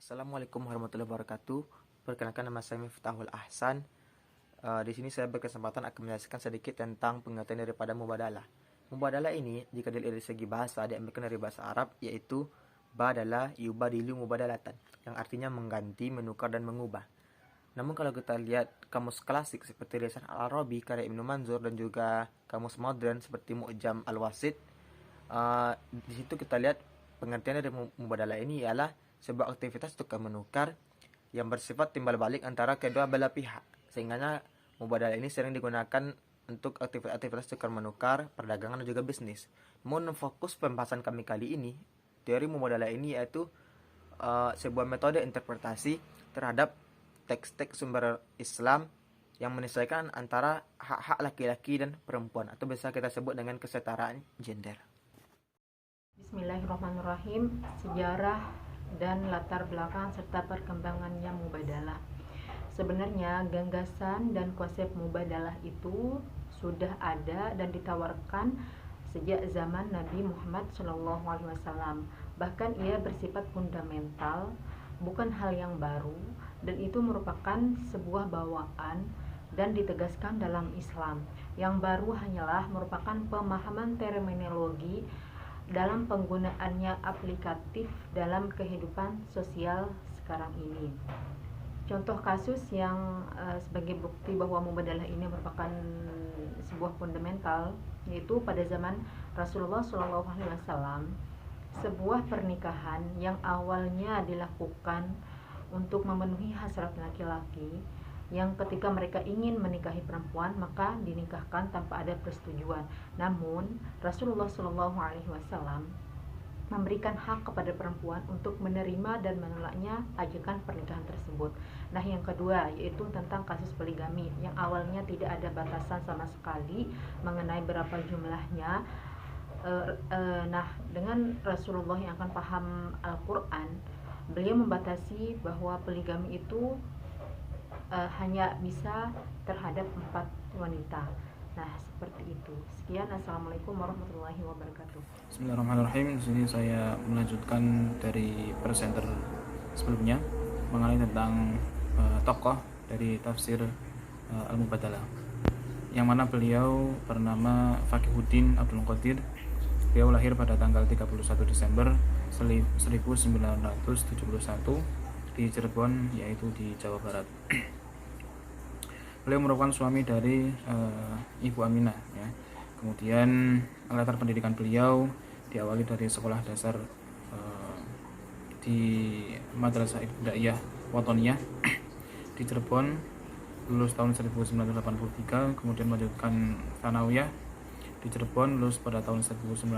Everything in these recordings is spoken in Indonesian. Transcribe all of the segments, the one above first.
Assalamualaikum warahmatullahi wabarakatuh. Perkenalkan, nama saya Miftahul Ahsan. Di sini saya berkesempatan akan menjelaskan sedikit tentang pengertian daripada mubadalah. Mubadalah ini jika dilihat dari segi bahasa diambilkan dari bahasa Arab, yaitu badala yubadilu mubadalatan, yang artinya mengganti, menukar dan mengubah. Namun kalau kita lihat kamus klasik seperti Lisan Al-Arabi karya Ibnu Manzur dan juga kamus modern seperti Mu'jam Al-Wasit, di situ kita lihat pengertian dari mubadalah ini ialah sebuah aktivitas tukar menukar yang bersifat timbal balik antara kedua belah pihak. Sehingga mubadalah ini sering digunakan untuk aktivitas tukar menukar, perdagangan dan juga bisnis. Namun fokus pembahasan kami kali ini, teori mubadalah ini yaitu sebuah metode interpretasi terhadap teks-teks sumber Islam yang menyesuaikan antara hak-hak laki-laki dan perempuan, atau bisa kita sebut dengan kesetaraan gender. Bismillahirrahmanirrahim. Sejarah dan latar belakang serta perkembangannya mubadalah. Sebenarnya gagasan dan konsep mubadalah itu sudah ada dan ditawarkan sejak zaman Nabi Muhammad SAW. Bahkan ia bersifat fundamental, bukan hal yang baru, dan itu merupakan sebuah bawaan dan ditegaskan dalam Islam. Yang baru hanyalah merupakan pemahaman terminologi dalam penggunaannya aplikatif dalam kehidupan sosial sekarang ini. Contoh kasus yang sebagai bukti bahwa mubadalah ini merupakan sebuah fundamental, yaitu pada zaman Rasulullah SAW, sebuah pernikahan yang awalnya dilakukan untuk memenuhi hasrat laki-laki, yang ketika mereka ingin menikahi perempuan maka dinikahkan tanpa ada persetujuan. Namun Rasulullah SAW memberikan hak kepada perempuan untuk menerima dan menolaknya ajakan pernikahan tersebut. Nah, yang kedua yaitu tentang kasus poligami yang awalnya tidak ada batasan sama sekali mengenai berapa jumlahnya. Nah, dengan Rasulullah yang akan paham Al-Quran, beliau membatasi bahwa poligami itu hanya bisa terhadap 4 wanita. Nah, seperti itu. Sekian, assalamualaikum warahmatullahi wabarakatuh. Bismillahirrahmanirrahim. Di sini saya melanjutkan dari presenter sebelumnya mengenai tentang tokoh dari tafsir Al-Mubadalah, yang mana beliau bernama Faqihuddin Abdul Qadir. Beliau lahir pada tanggal 31 Desember 1971 di Cirebon, yaitu di Jawa Barat. Beliau merupakan suami dari Ibu Aminah, ya. Kemudian latar pendidikan beliau diawali dari sekolah dasar di Madrasah Ibtidaiyah Watoniyah di Cirebon, lulus tahun 1983, kemudian melanjutkan Tsanawiyah di Cirebon, lulus pada tahun 1986,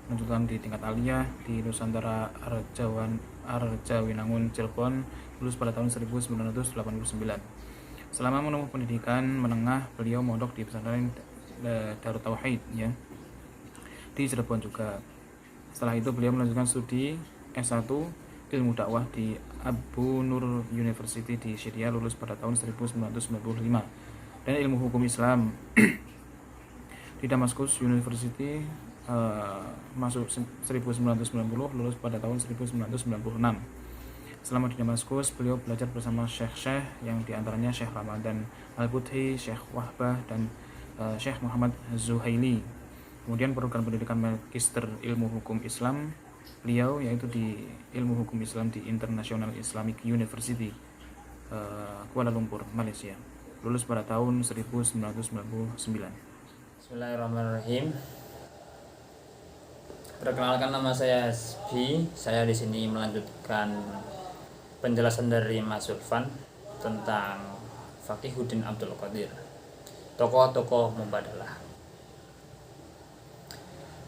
melanjutkan di tingkat aliyah di Nusantara Arjawinangun Cirebon, lulus pada tahun 1989. Selama menempuh pendidikan menengah, beliau mondok di pesantren Darut Tauhid, ya, di Cirebon juga. Setelah itu beliau melanjutkan studi S1 ilmu dakwah di Abu Nur University di Syria, lulus pada tahun 1995, dan ilmu hukum Islam di Damaskus University masuk 1990, lulus pada tahun 1996. Selama di Damaskus, beliau belajar bersama syekh-syekh yang diantaranya Syekh Ramadan Al-Buthi, Syekh Wahbah, dan Syekh Muhammad Zuhaili. Kemudian program pendidikan Magister Ilmu Hukum Islam beliau yaitu di Ilmu Hukum Islam di International Islamic University Kuala Lumpur, Malaysia, lulus pada tahun 1999. Bismillahirrahmanirrahim. Perkenalkan, nama saya Hasbi. Saya di sini melanjutkan penjelasan dari Mas Zulfan tentang Faqihuddin Abdul Qadir, tokoh-tokoh mubadalah.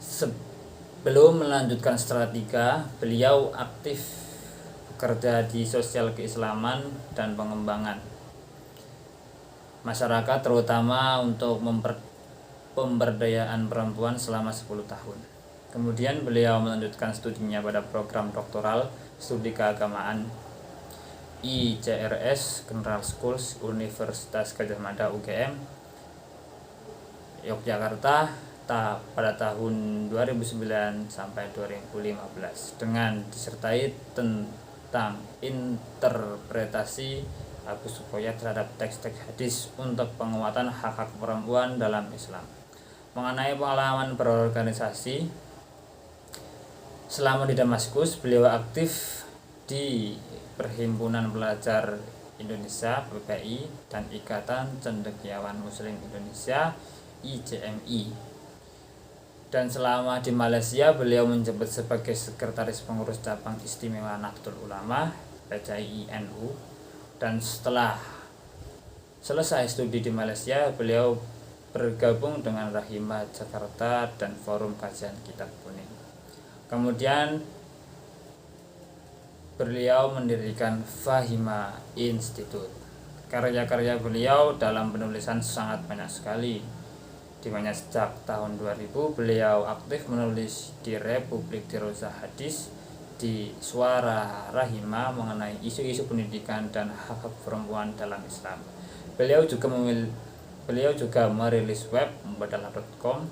Sebelum melanjutkan stratega, beliau aktif bekerja di sosial keislaman dan pengembangan masyarakat, terutama untuk pemberdayaan perempuan selama 10 tahun. Kemudian beliau melanjutkan studinya pada program doktoral studi keagamaan ICRS General Schools Universitas Gadjah Mada UGM Yogyakarta pada tahun 2009 sampai 2015 dengan disertai tentang interpretasi Abu Sufyan terhadap teks-teks hadis untuk penguatan hak-hak perempuan dalam Islam. Mengenai pengalaman berorganisasi, selama di Damaskus, beliau aktif di Perhimpunan Pelajar Indonesia (PPI) dan Ikatan Cendekiawan Muslim Indonesia (ICMI). Dan selama di Malaysia, beliau menjabat sebagai Sekretaris Pengurus Cabang Istimewa Nahdlatul Ulama (PCINU). Dan setelah selesai studi di Malaysia, beliau bergabung dengan Rahimah Jakarta dan Forum Kajian Kitab Kuning. Kemudian beliau mendirikan Fahima Institute. Karya-karya beliau dalam penulisan sangat banyak sekali, di mana sejak tahun 2000 beliau aktif menulis di Republik Dirosah Hadis, di Suara Rahima mengenai isu-isu pendidikan dan hak-hak perempuan dalam Islam. Beliau juga merilis web mubadalah.com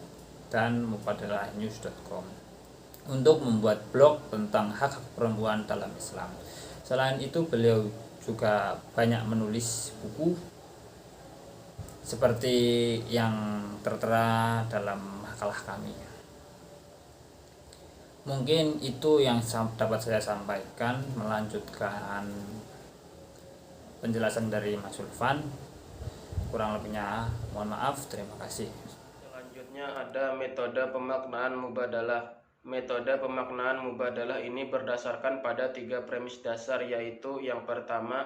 dan mubadalahnews.com untuk membuat blog tentang hak-hak perempuan dalam Islam. Selain itu, beliau juga banyak menulis buku seperti yang tertera dalam makalah kami. Mungkin itu yang dapat saya sampaikan, melanjutkan penjelasan dari Mas Sulfan. Kurang lebihnya mohon maaf, terima kasih. Selanjutnya ada metode pemaknaan mubadalah. Metode pemaknaan mubadalah ini berdasarkan pada 3 premis dasar, yaitu yang pertama,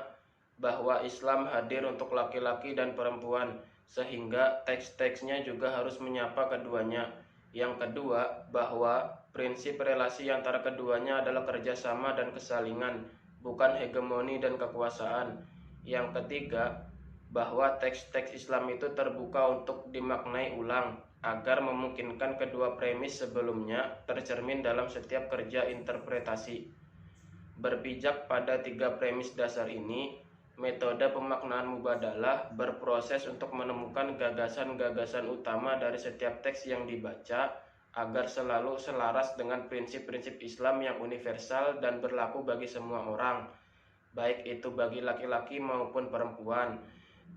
bahwa Islam hadir untuk laki-laki dan perempuan, sehingga teks-teksnya juga harus menyapa keduanya. Yang kedua, bahwa prinsip relasi antara keduanya adalah kerjasama dan kesalingan, bukan hegemoni dan kekuasaan. Yang ketiga, bahwa teks-teks Islam itu terbuka untuk dimaknai ulang, agar memungkinkan kedua premis sebelumnya tercermin dalam setiap kerja interpretasi. Berpijak pada 3 premis dasar ini, metode pemaknaan mubadalah berproses untuk menemukan gagasan-gagasan utama dari setiap teks yang dibaca, agar selalu selaras dengan prinsip-prinsip Islam yang universal dan berlaku bagi semua orang, baik itu bagi laki-laki maupun perempuan.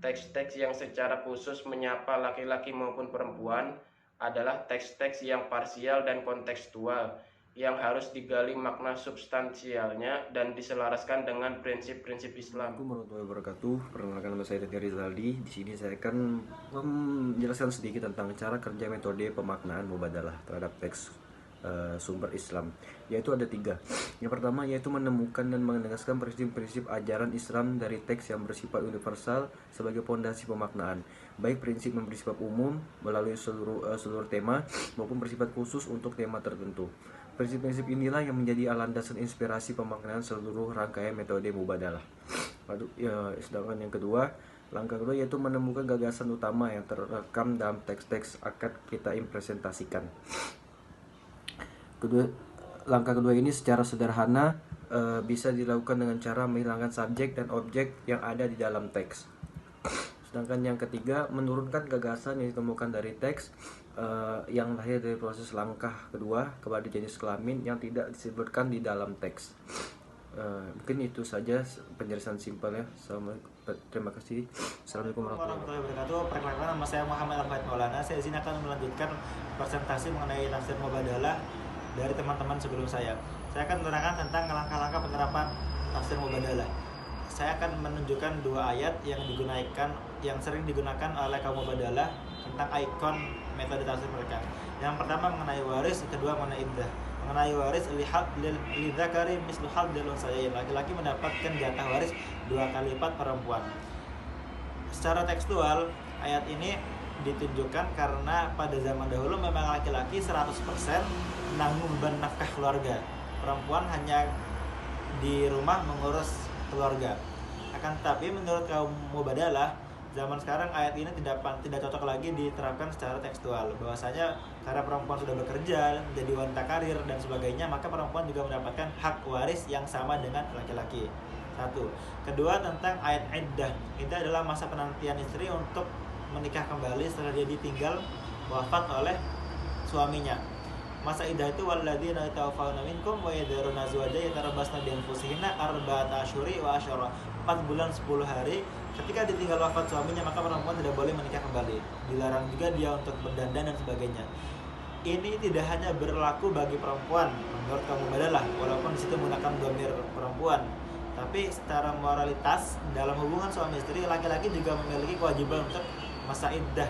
Teks-teks yang secara khusus menyapa laki-laki maupun perempuan adalah teks-teks yang parsial dan kontekstual, yang harus digali makna substansialnya dan diselaraskan dengan prinsip-prinsip Islam. Assalamualaikum warahmatullahi wabarakatuh. Perkenalkan, nama saya Daniel Rizaldi. Di sini saya akan menjelaskan sedikit tentang cara kerja metode pemaknaan mubadalah terhadap teks sumber Islam, yaitu ada 3. Yang pertama yaitu menemukan dan menegaskan prinsip-prinsip ajaran Islam dari teks yang bersifat universal sebagai pondasi pemaknaan, baik prinsip yang bersifat umum melalui seluruh tema maupun bersifat khusus untuk tema tertentu. Prinsip-prinsip inilah yang menjadi landasan inspirasi pemaknaan seluruh rangkaian metode mubadalah. Sedangkan yang kedua, langkah kedua yaitu menemukan gagasan utama yang terekam dalam teks-teks akan kita presentasikan. Langkah kedua ini secara sederhana bisa dilakukan dengan cara menghilangkan subjek dan objek yang ada di dalam teks. Sedangkan yang ketiga, menurunkan gagasan yang ditemukan dari teks yang lahir dari proses langkah kedua kepada jenis kelamin yang tidak disebutkan di dalam teks. Mungkin itu saja penjelasan simpel ya. Terima kasih. Assalamualaikum warahmatullahi wabarakatuh. Perkenalkan, nama saya Muhammad Al-Fahid Maulana. Saya izin akan melanjutkan presentasi mengenai tafsir mubadalah dari teman-teman sebelum saya. Saya akan menerangkan tentang langkah-langkah penerapan tafsir mubadalah. Saya akan menunjukkan 2 ayat yang sering digunakan oleh kaum mubadalah tentang ikon metode tafsir mereka. Yang pertama mengenai waris, kedua mengenai iddah. Mengenai waris, lidzakari mislu hadzil unsayayn, laki-laki mendapatkan jatah waris 2 kali lipat perempuan. Secara tekstual, ayat ini ditunjukkan karena pada zaman dahulu memang laki-laki 100% menanggung beban nafkah keluarga. Perempuan hanya di rumah mengurus keluarga. Akan tetapi menurut kaum mubadalah, zaman sekarang ayat ini tidak cocok lagi diterapkan secara tekstual. Bahwasanya karena perempuan sudah bekerja, menjadi wanita karir dan sebagainya, maka perempuan juga mendapatkan hak waris yang sama dengan laki-laki. 1. Kedua, tentang ayat iddah. Iddah adalah masa penantian istri untuk menikah kembali setelah dia ditinggal wafat oleh suaminya. Masa iddah itu walladzina yatawaffawna minkum wa yadharuna azwajan yatarabbasna bi anfusihinna arba'ata asyhuri wa asyara. 4 bulan 10 hari. Ketika ditinggal wafat suaminya, maka perempuan tidak boleh menikah kembali. Dilarang juga dia untuk berdandan dan sebagainya. Ini tidak hanya berlaku bagi perempuan menurut kaum Mubadalah, walaupun di situ menggunakan dhamir perempuan. Tapi secara moralitas dalam hubungan suami istri, laki-laki juga memiliki kewajiban untuk masa iddah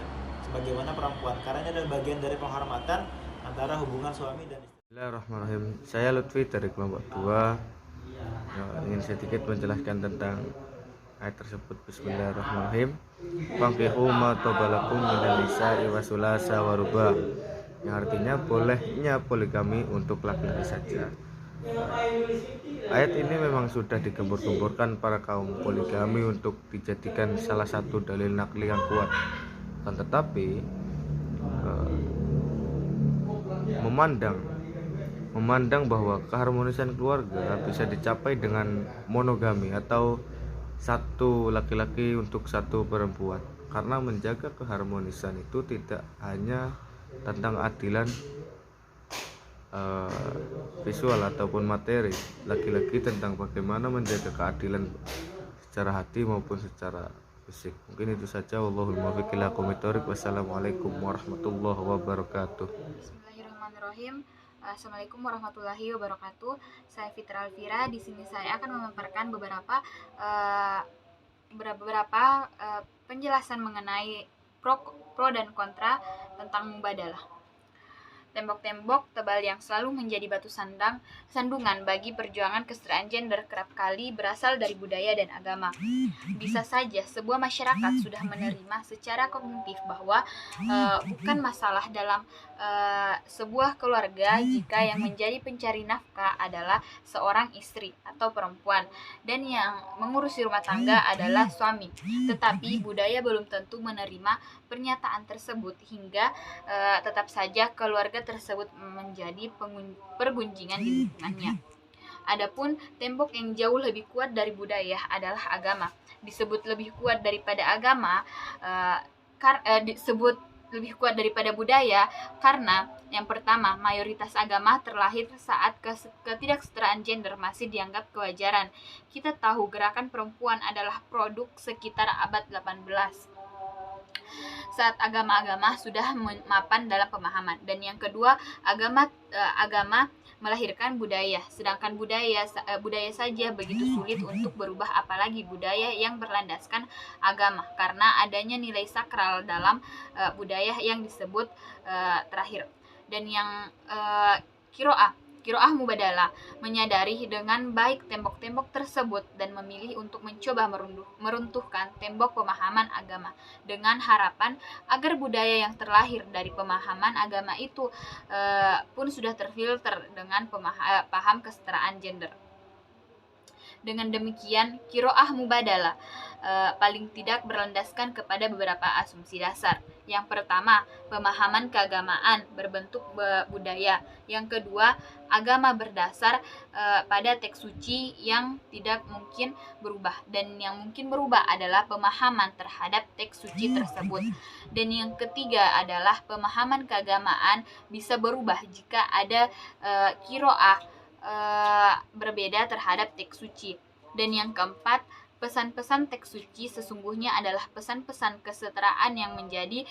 sebagaimana perempuan, karena ini adalah bagian dari penghormatan antara hubungan suami dan istri. Bismillahirrahmanirrahim. Saya Lutfi dari kelompok 2. Ingin sedikit menjelaskan tentang ayat tersebut. Bismillahirrahmanirrahim. Fankihu ma tabalakum minal nisa'i wa sulasa wa ruba', yang artinya bolehnya poligami untuk laki-laki saja. Ayat ini memang sudah digembur-gemburkan para kaum poligami untuk dijadikan salah satu dalil nakli yang kuat. Dan tetapi memandang bahwa keharmonisan keluarga bisa dicapai dengan monogami atau satu laki-laki untuk satu perempuan, karena menjaga keharmonisan itu tidak hanya tentang adilan visual ataupun materi, laki-laki tentang bagaimana menjaga keadilan secara hati maupun secara fisik. Mungkin itu saja. Wallahul muwaffiq ila aqwamit thoriq. Wassalamualaikum warahmatullahi wabarakatuh. Bismillahirrahmanirrahim. Assalamualaikum warahmatullahi wabarakatuh. Saya Fitra Alfira. Di sini saya akan memaparkan beberapa penjelasan mengenai pro dan kontra tentang mubadalah. Tembok-tembok tebal yang selalu menjadi batu sandungan bagi perjuangan kesetaraan gender kerap kali berasal dari budaya dan agama. Bisa saja sebuah masyarakat sudah menerima secara kognitif bahwa bukan masalah dalam sebuah keluarga jika yang menjadi pencari nafkah adalah seorang istri atau perempuan dan yang mengurusi rumah tangga adalah suami. Tetapi budaya belum tentu menerima pernyataan tersebut hingga tetap saja keluarga tersebut menjadi pergunjingan di lingkungannya. Adapun tembok yang jauh lebih kuat dari budaya adalah agama. Disebut lebih kuat daripada agama, disebut lebih kuat daripada budaya karena yang pertama, mayoritas agama terlahir saat ketidaksetaraan gender masih dianggap kewajaran. Kita tahu gerakan perempuan adalah produk sekitar abad 18. Saat agama-agama sudah mapan dalam pemahaman, dan yang kedua agama melahirkan budaya, sedangkan budaya saja begitu sulit untuk berubah, apalagi budaya yang berlandaskan agama, karena adanya nilai sakral dalam budaya yang disebut terakhir. Dan yang Kiroah Mubadalah menyadari dengan baik tembok-tembok tersebut dan memilih untuk mencoba meruntuhkan tembok pemahaman agama dengan harapan agar budaya yang terlahir dari pemahaman agama itu pun sudah terfilter dengan paham kesetaraan gender. Dengan demikian, Kiroah Mubadalah paling tidak berlandaskan kepada beberapa asumsi dasar. Yang pertama, pemahaman keagamaan berbentuk budaya. Yang kedua, agama berdasar pada teks suci yang tidak mungkin berubah, dan yang mungkin berubah adalah pemahaman terhadap teks suci tersebut. Dan yang ketiga adalah pemahaman keagamaan bisa berubah jika ada kiroah berbeda terhadap teks suci. Dan yang keempat, pesan-pesan teks suci sesungguhnya adalah pesan-pesan kesetaraan yang menjadi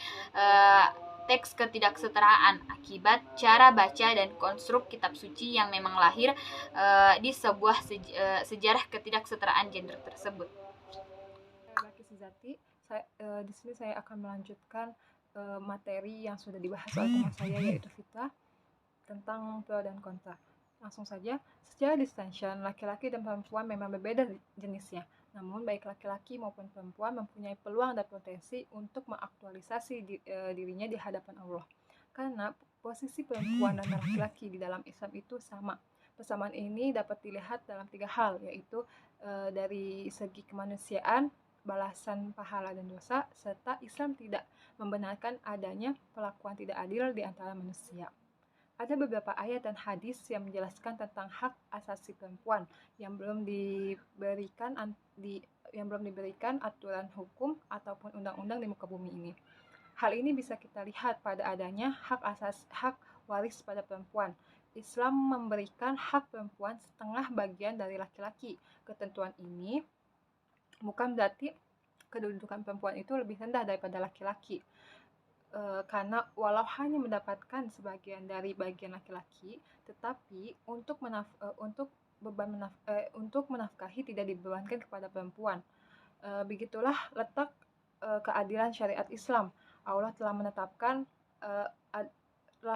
teks ketidaksetaraan akibat cara baca dan konstruk kitab suci yang memang lahir di sebuah sejarah ketidaksetaraan gender tersebut. Baki Suzati, di sini saya akan melanjutkan materi yang sudah dibahas oleh teman saya yaitu Fitra tentang pro dan kontra. Langsung saja, secara distinction, laki-laki dan perempuan memang berbeda jenisnya. Namun, baik laki-laki maupun perempuan mempunyai peluang dan potensi untuk mengaktualisasi dirinya di hadapan Allah. Karena posisi perempuan dan laki-laki di dalam Islam itu sama. Persamaan ini dapat dilihat dalam 3 hal, yaitu dari segi kemanusiaan, balasan pahala dan dosa, serta Islam tidak membenarkan adanya perlakuan tidak adil di antara manusia. Ada beberapa ayat dan hadis yang menjelaskan tentang hak asasi perempuan yang belum diberikan aturan hukum ataupun undang-undang di muka bumi ini. Hal ini bisa kita lihat pada adanya hak waris pada perempuan. Islam memberikan hak perempuan setengah bagian dari laki-laki. Ketentuan ini bukan berarti kedudukan perempuan itu lebih rendah daripada laki-laki. Karena walau hanya mendapatkan sebagian dari bagian laki-laki, tetapi untuk menafkahi tidak dibebankan kepada perempuan. Begitulah letak keadilan syariat Islam. Allah telah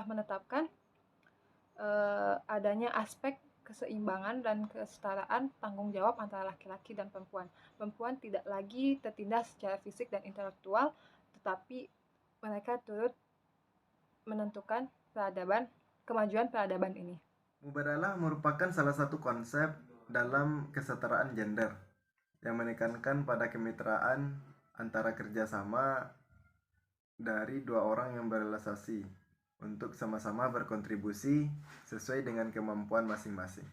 menetapkan adanya aspek keseimbangan dan kesetaraan tanggung jawab antara laki-laki dan perempuan. Perempuan tidak lagi tertindas secara fisik dan intelektual, tetapi mereka turut menentukan kemajuan peradaban ini. Mubadalah merupakan salah satu konsep dalam kesetaraan gender yang menekankan pada kemitraan antara kerjasama dari dua orang yang berrelasi untuk sama-sama berkontribusi sesuai dengan kemampuan masing-masing,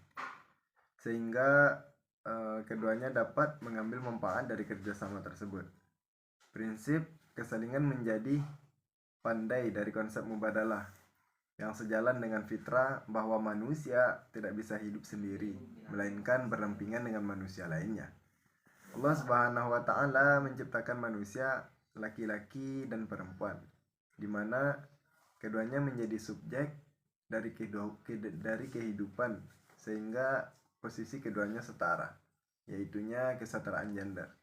sehingga keduanya dapat mengambil manfaat dari kerjasama tersebut. Prinsip kesalingan menjadi pandai dari konsep mubadalah yang sejalan dengan fitrah bahwa manusia tidak bisa hidup sendiri, melainkan berdampingan dengan manusia lainnya. Allah Subhanahu wa Ta'ala menciptakan manusia laki-laki dan perempuan, di mana keduanya menjadi subjek dari kehidupan, sehingga posisi keduanya setara, yaitunya kesetaraan gender.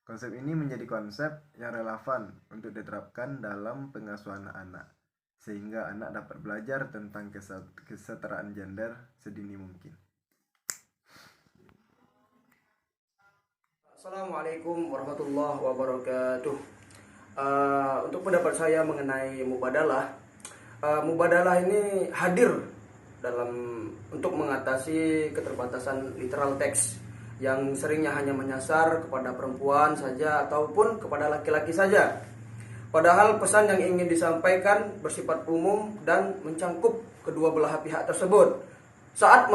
Konsep ini menjadi konsep yang relevan untuk diterapkan dalam pengasuhan anak, sehingga anak dapat belajar tentang kesetaraan gender sedini mungkin. Assalamualaikum warahmatullahi wabarakatuh. Untuk pendapat saya mengenai mubadalah, mubadalah ini hadir untuk mengatasi keterbatasan literal teks yang seringnya hanya menyasar kepada perempuan saja ataupun kepada laki-laki saja. Padahal pesan yang ingin disampaikan bersifat umum dan mencangkup kedua belah pihak tersebut. Saat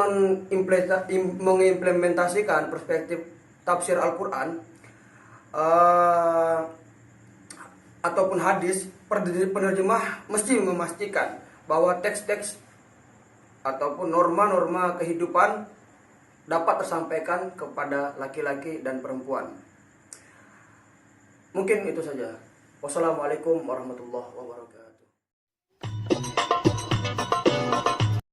mengimplementasikan perspektif tafsir Al-Quran ataupun hadis, penerjemah mesti memastikan bahwa teks-teks ataupun norma-norma kehidupan dapat tersampaikan kepada laki-laki dan perempuan. Mungkin itu saja. Wassalamualaikum warahmatullahi wabarakatuh.